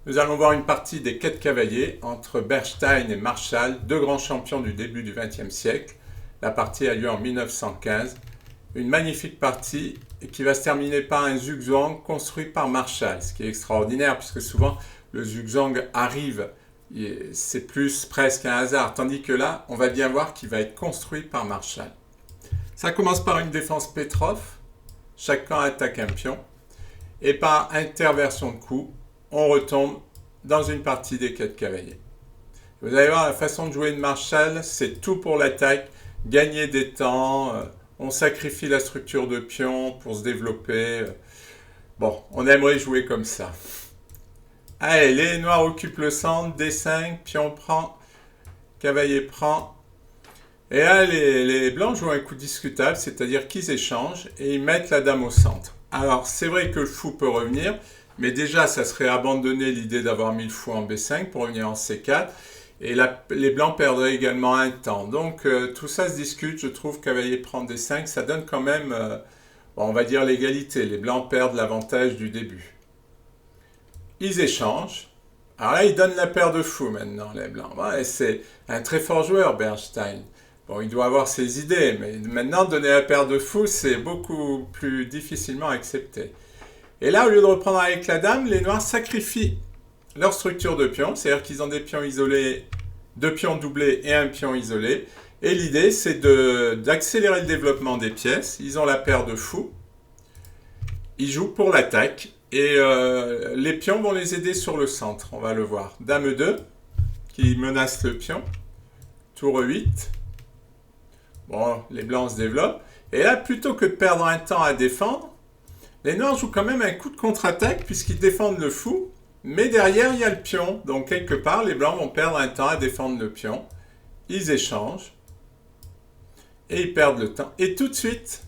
Nous allons voir une partie des 4 cavaliers entre Bernstein et Marshall, deux grands champions du début du XXe siècle. La partie a lieu en 1915. Une magnifique partie qui va se terminer par un zugzwang construit par Marshall, ce qui est extraordinaire puisque souvent le zugzwang arrive, c'est plus presque un hasard, tandis que là, on va bien voir qu'il va être construit par Marshall. Ça commence par une défense Petrov, chaque camp attaque un pion, et par interversion de coups, on retombe dans une partie des 4 cavaliers. Vous allez voir, la façon de jouer de Marshall, c'est tout pour l'attaque, gagner des temps, on sacrifie la structure de pion pour se développer. Bon, on aimerait jouer comme ça. Allez, les noirs occupent le centre, D5, pion prend, cavalier prend. Et là, les blancs jouent un coup discutable, c'est-à-dire qu'ils échangent et ils mettent la dame au centre. Alors, c'est vrai que le fou peut revenir, mais déjà, ça serait abandonner l'idée d'avoir mis le fou en B5 pour revenir en C4. Et les blancs perdraient également un temps. Donc, tout ça se discute. Je trouve cavalier prend D5, ça donne quand même, on va dire, l'égalité. Les blancs perdent l'avantage du début. Ils échangent. Alors là, ils donnent la paire de fous maintenant, les blancs. Ouais, c'est un très fort joueur, Bernstein. Bon, il doit avoir ses idées, mais maintenant, donner la paire de fous, c'est beaucoup plus difficilement accepté. Et là, au lieu de reprendre avec la dame, les noirs sacrifient leur structure de pion, c'est-à-dire qu'ils ont des pions isolés, 2 pions doublés et un pion isolé. Et l'idée, c'est d'accélérer le développement des pièces. Ils ont la paire de fous. Ils jouent pour l'attaque. Et les pions vont les aider sur le centre, on va le voir. Dame 2, qui menace le pion. Tour 8. Bon, les blancs se développent. Et là, plutôt que de perdre un temps à défendre, les noirs jouent quand même un coup de contre-attaque puisqu'ils défendent le fou. Mais derrière, il y a le pion. Donc, quelque part, les blancs vont perdre un temps à défendre le pion. Ils échangent. Et ils perdent le temps. Et tout de suite,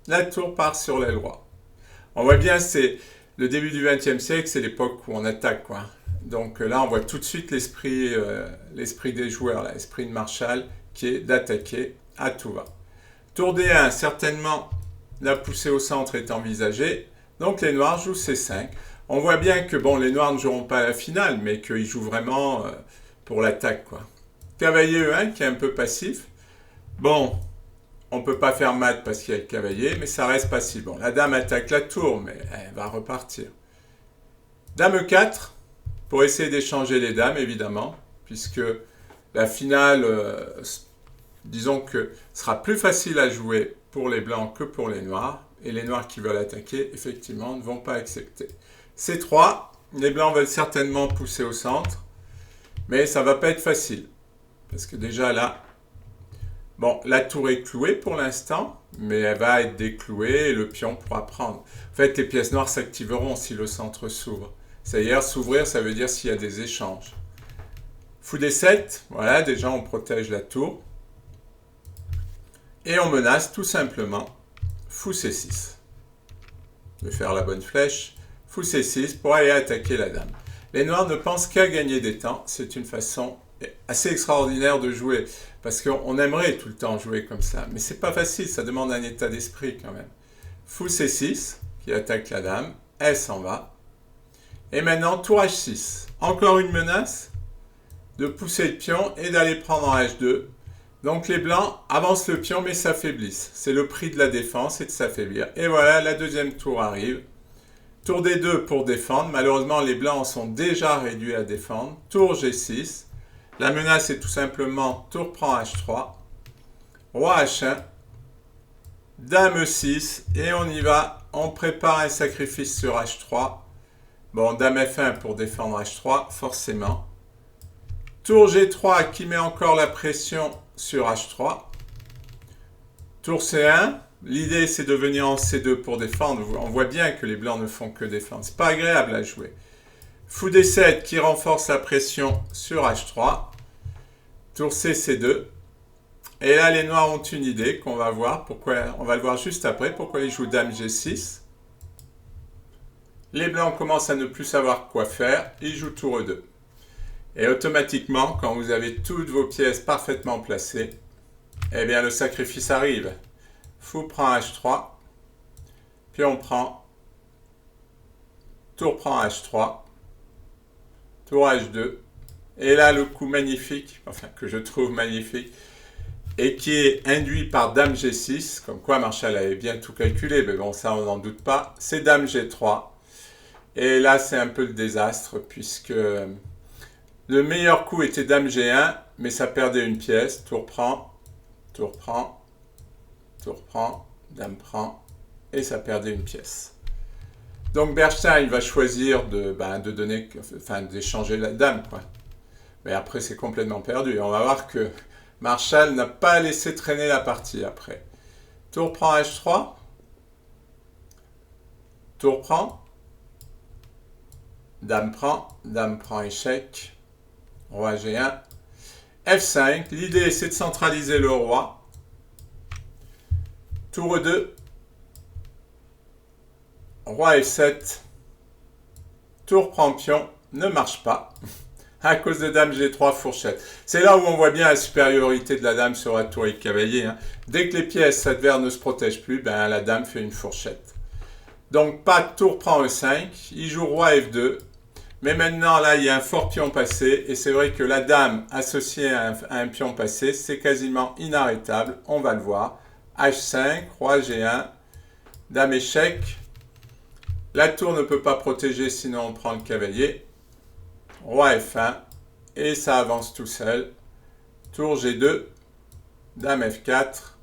la tour part sur l'aile droite. On voit bien, c'est le début du XXe siècle, c'est l'époque où on attaque, quoi. Donc là, on voit tout de suite l'esprit des joueurs, l'esprit de Marshall, qui est d'attaquer à tout va. Tour D1, certainement, la poussée au centre est envisagée. Donc les noirs jouent C5. On voit bien que bon, les noirs ne joueront pas à la finale, mais qu'ils jouent vraiment pour l'attaque, quoi. Cavalier E1 qui est un peu passif. Bon, on ne peut pas faire mat parce qu'il y a le cavalier, mais ça reste passif. Bon, la dame attaque la tour, mais elle va repartir. Dame 4, pour essayer d'échanger les dames, évidemment, puisque la finale, disons que sera plus facile à jouer pour les blancs que pour les noirs, et les noirs qui veulent attaquer, effectivement, ne vont pas accepter. C3, les blancs veulent certainement pousser au centre, mais ça ne va pas être facile. Parce que déjà là, bon, la tour est clouée pour l'instant, mais elle va être déclouée et le pion pourra prendre. En fait, les pièces noires s'activeront si le centre s'ouvre. C'est-à-dire, s'ouvrir, ça veut dire s'il y a des échanges. Fou D7, voilà, déjà on protège la tour. Et on menace tout simplement fou C6. De faire la bonne flèche. Fou C6 pour aller attaquer la dame. Les noirs ne pensent qu'à gagner des temps. C'est une façon assez extraordinaire de jouer. Parce qu'on aimerait tout le temps jouer comme ça. Mais c'est pas facile, ça demande un état d'esprit quand même. Fou C6 qui attaque la dame. Elle s'en va. Et maintenant, tour H6. Encore une menace de pousser le pion et d'aller prendre en H2. Donc les blancs avancent le pion mais s'affaiblissent. C'est le prix de la défense et de s'affaiblir. Et voilà, la deuxième tour arrive. Tour D2 pour défendre. Malheureusement, les blancs en sont déjà réduits à défendre. Tour G6. La menace est tout simplement tour prend H3. Roi H1. Dame E6. Et on y va. On prépare un sacrifice sur H3. Bon, dame F1 pour défendre H3, forcément. Tour G3 qui met encore la pression sur H3. Tour C1. L'idée, c'est de venir en C2 pour défendre. On voit bien que les blancs ne font que défendre. C'est pas agréable à jouer. Fou D7 qui renforce la pression sur H3. Tour C, C2. Et là, les noirs ont une idée qu'on va voir. On va le voir juste après. Pourquoi ils jouent dame G6. Les blancs commencent à ne plus savoir quoi faire. Ils jouent tour E2. Et automatiquement, quand vous avez toutes vos pièces parfaitement placées, eh bien le sacrifice arrive. Fou prend H3. Puis on prend. Tour prend H3. tour H2. Et là, le coup magnifique, enfin que je trouve magnifique, et qui est induit par Dame G6, comme quoi Marshall avait bien tout calculé, mais bon, ça on n'en doute pas, c'est Dame G3. Et là, c'est un peu le désastre, puisque le meilleur coup était Dame G1, mais ça perdait une pièce, tour prend, tour prend, tour prend, Dame prend, et ça perdait une pièce. Donc Bernstein va choisir d'échanger la Dame, quoi. Mais après, c'est complètement perdu. On va voir que Marshall n'a pas laissé traîner la partie après. Tour prend H3. Tour prend. Dame prend échec. Roi G1. F5. L'idée, c'est de centraliser le roi. Tour E2. Roi F7. Tour prend pion. Ne marche pas. À cause de Dame G3 fourchette. C'est là où on voit bien la supériorité de la Dame sur la tour et le cavalier. Hein. Dès que les pièces adverses ne se protègent plus, ben, la Dame fait une fourchette. Donc pas de tour prend E5, il joue Roi F2. Mais maintenant là il y a un fort pion passé. Et c'est vrai que la Dame associée à un pion passé, c'est quasiment inarrêtable. On va le voir. H5, Roi G1, Dame échec. La tour ne peut pas protéger sinon on prend le cavalier. Roi F1, et ça avance tout seul. Tour G2, Dame F4,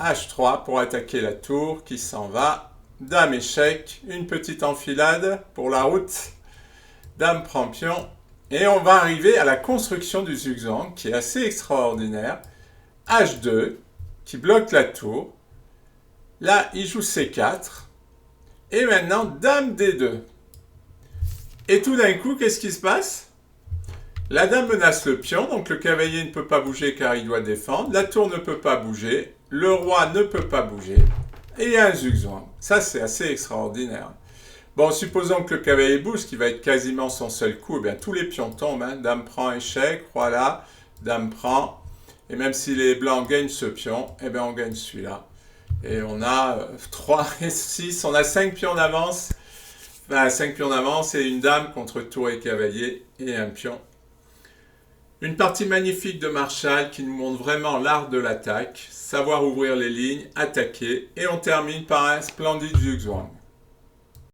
H3 pour attaquer la tour qui s'en va. Dame échec, une petite enfilade pour la route. Dame prend pion, et on va arriver à la construction du zigzag qui est assez extraordinaire. H2 qui bloque la tour. Là, il joue C4, et maintenant Dame D2. Et tout d'un coup, qu'est-ce qui se passe? La dame menace le pion, donc le cavalier ne peut pas bouger car il doit défendre. La tour ne peut pas bouger, le roi ne peut pas bouger. Et il y a un zugzwang. Ça, c'est assez extraordinaire. Bon, supposons que le cavalier bouge, ce qui va être quasiment son seul coup. Eh bien, tous les pions tombent. Hein. Dame prend échec, roi là, dame prend. Et même si les blancs gagnent ce pion, eh bien, on gagne celui-là. Et on a 3 et 6, on a 5 pions d'avance. 5 pions d'avance et une dame contre tour et cavalier et un pion. Une partie magnifique de Marshall qui nous montre vraiment l'art de l'attaque, savoir ouvrir les lignes, attaquer, et on termine par un splendide zugzwang.